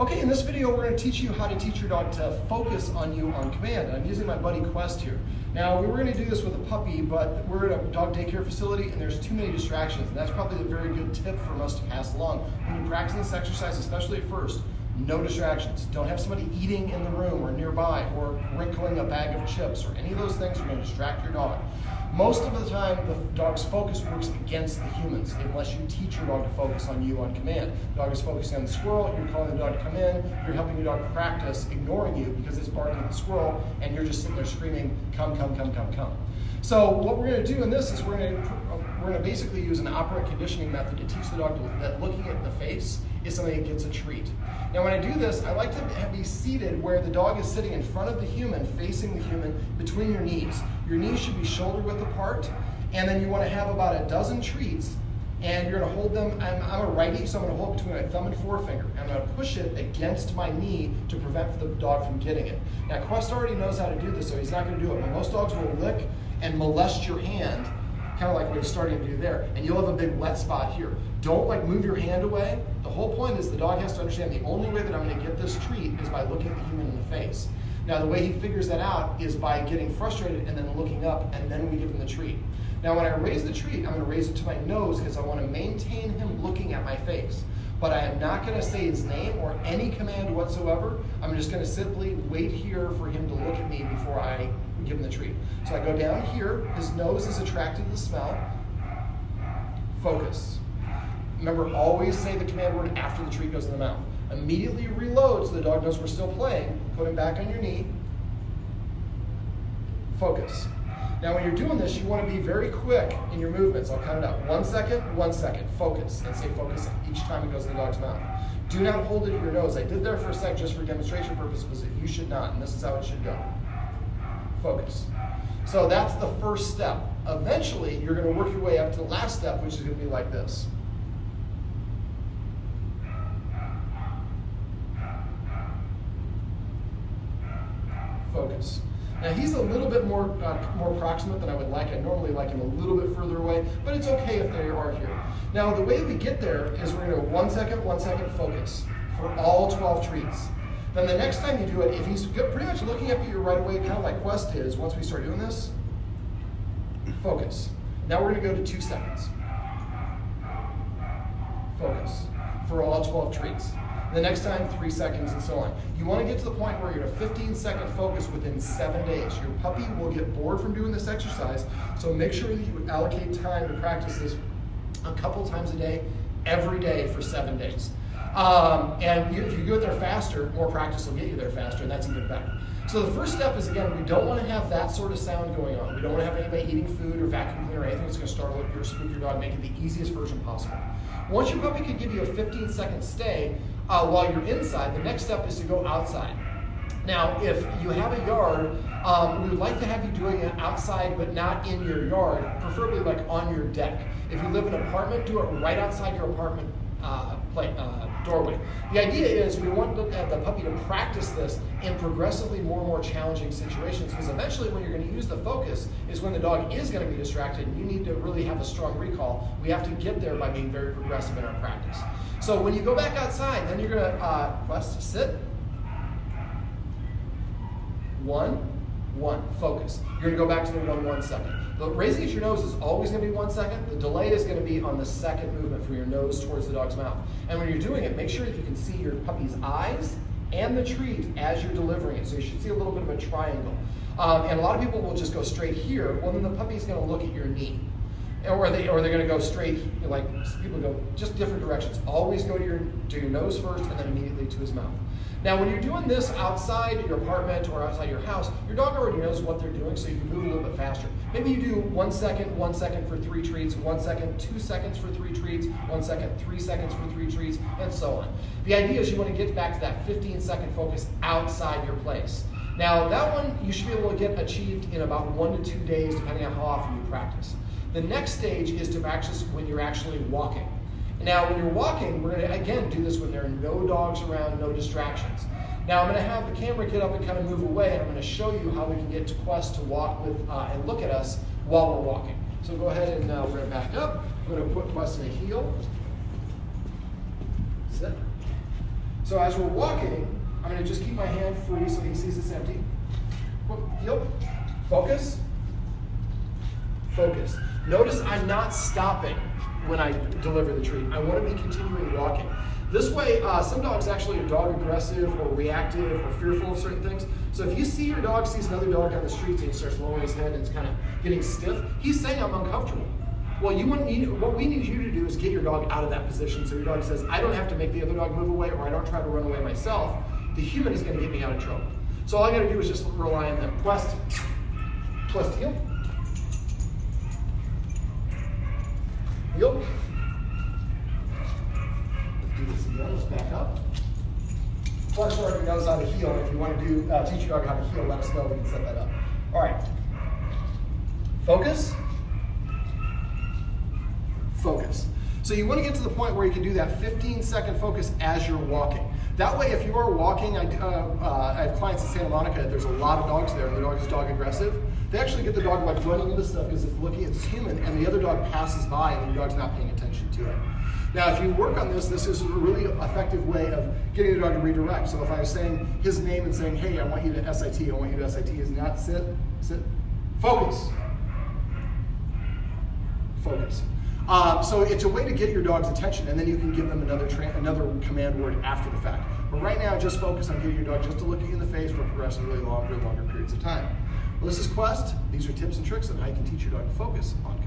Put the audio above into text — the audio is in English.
Okay, in this video we're going to teach you how to teach your dog to focus on you on command. And I'm using my buddy Quest here. Now we were going to do this with a puppy, but we're at a dog daycare facility and there's too many distractions. And that's probably a very good tip from us to pass along. When you practice this exercise, especially at first, no distractions. Don't have somebody eating in the room or nearby or wrinkling a bag of chips or any of those things are going to distract your dog. Most of the time, the dog's focus works against the humans unless you teach your dog to focus on you on command. The dog is focusing on the squirrel, you're calling the dog to come in, you're helping your dog practice ignoring you because it's barking at the squirrel and you're just sitting there screaming, come, come, come, come, come. So what we're going to do in this is we're going to basically use an operant conditioning method to teach the dog that looking at the face is something that gets a treat. Now when I do this, I like to be seated where the dog is sitting in front of the human, facing the human, between your knees. Your knees should be shoulder width apart, and then you want to have about a dozen treats, and you're going to hold them. I'm a righty, so I'm going to hold it between my thumb and forefinger. I'm going to push it against my knee to prevent the dog from getting it. Now Quest already knows how to do this, so he's not going to do it. But most dogs will lick and molest your hand, kind of like what he's starting to do there, and you'll have a big wet spot here. Don't move your hand away. The whole point is the dog has to understand the only way that I'm going to get this treat is by looking at the human in the face. Now the way he figures that out is by getting frustrated and then looking up, and then we give him the treat. Now when I raise the treat, I'm going to raise it to my nose because I want to maintain him looking at my face. But I am not going to say his name or any command whatsoever. I'm just going to simply wait here for him to look at me before I give him the treat. So I go down here, his nose is attracted to the smell. Focus. Remember, always say the command word after the treat goes in the mouth. Immediately reload so the dog knows we're still playing. Put him back on your knee. Focus. Now when you're doing this, you want to be very quick in your movements. I'll count it out. 1 second, 1 second. Focus, and say focus each time it goes in the dog's mouth. Do not hold it at your nose. I did there for a sec just for demonstration purposes, but you should not, and this is how it should go. Focus. So that's the first step. Eventually, you're going to work your way up to the last step, which is going to be like this. Focus. Now he's a little bit more proximate than I would like. I normally like him a little bit further away, but it's okay if they are here. Now the way we get there is we're going to 1 second, 1 second focus for all 12 treats. Then the next time you do it, if he's pretty much looking up at you right away, kind of like Quest is, once we start doing this, focus. Now we're going to go to 2 seconds. Focus for all 12 treats. The next time, 3 seconds, and so on. You want to get to the point where you're at a 15-second focus within 7 days. Your puppy will get bored from doing this exercise, so make sure that you allocate time to practice this a couple times a day, every day for 7 days. If you go there faster, more practice will get you there faster, and that's even better. So the first step is, again, we don't want to have that sort of sound going on. We don't want to have anybody eating food or vacuum cleaner or anything that's going to startle or spook your dog, make it the easiest version possible. Once your puppy can give you a 15-second stay while you're inside, the next step is to go outside. Now, if you have a yard, we would like to have you doing it outside, but not in your yard, preferably like on your deck. If you live in an apartment, do it right outside your apartment doorway. The idea is we want the puppy to practice this in progressively more and more challenging situations, because eventually when you're going to use the focus is when the dog is going to be distracted and you need to really have a strong recall. We have to get there by being very progressive in our practice. So when you go back outside, then you're going to Quest, sit. 1, focus. You're going to go back to the 1 second. The raising at your nose is always going to be 1 second. The delay is going to be on the second movement from your nose towards the dog's mouth. And when you're doing it, make sure that you can see your puppy's eyes and the treat as you're delivering it. So you should see a little bit of a triangle. And a lot of people will just go straight here. Well, then the puppy's going to look at your knee. Or they're going to go straight, like people go just different directions. Always go to your nose first and then immediately to his mouth. Now when you're doing this outside your apartment or outside your house, your dog already knows what they're doing, so you can move a little bit faster. Maybe you do 1 second, 1 second for 3 treats, 1 second, 2 seconds for 3 treats, 1 second, 3 seconds for 3 treats, and so on. The idea is you want to get back to that 15-second focus outside your place. Now that one you should be able to get achieved in about 1 to 2 days, depending on how often you practice. The next stage is to practice when you're actually walking. Now, when you're walking, we're going to, again, do this when there are no dogs around, no distractions. Now, I'm going to have the camera get up and kind of move away, and I'm going to show you how we can get Quest to walk with and look at us while we're walking. So go ahead and we're going to back up. I'm going to put Quest in a heel. Sit. So as we're walking, I'm going to just keep my hand free so he sees it's empty. Heel, focus, focus. Notice I'm not stopping when I deliver the treat. I want to be continuing walking. This way, some dogs actually are dog aggressive or reactive or fearful of certain things. So if you see your dog sees another dog down the street and he starts lowering his head and it's kind of getting stiff, he's saying I'm uncomfortable. Well, what we need you to do is get your dog out of that position so your dog says, I don't have to make the other dog move away, or I don't try to run away myself. The human is going to get me out of trouble. So all I got to do is just rely on them. Quest, heel. Heel. Let's do this again. Let's back up. Flex already knows how to heel. If you want to do teach your dog how to heel, let us know. We can set that up. All right. Focus. Focus. So you want to get to the point where you can do that 15-second focus as you're walking. That way, if you are walking, I have clients in Santa Monica, there's a lot of dogs there, and the dog is dog aggressive. They actually get the dog like running into stuff because it's looking, it's human, and the other dog passes by and the dog's not paying attention to it. Now, if you work on this, this is a really effective way of getting the dog to redirect. So if I was saying his name and saying, hey, I want you to SIT, I want you to SIT, is not sit, focus. Focus. So it's a way to get your dog's attention, and then you can give them another command word after the fact. But right now, just focus on getting your dog just to look at you in the face for progressively longer periods of time. Well, this is Quest. These are tips and tricks on how you can teach your dog to focus on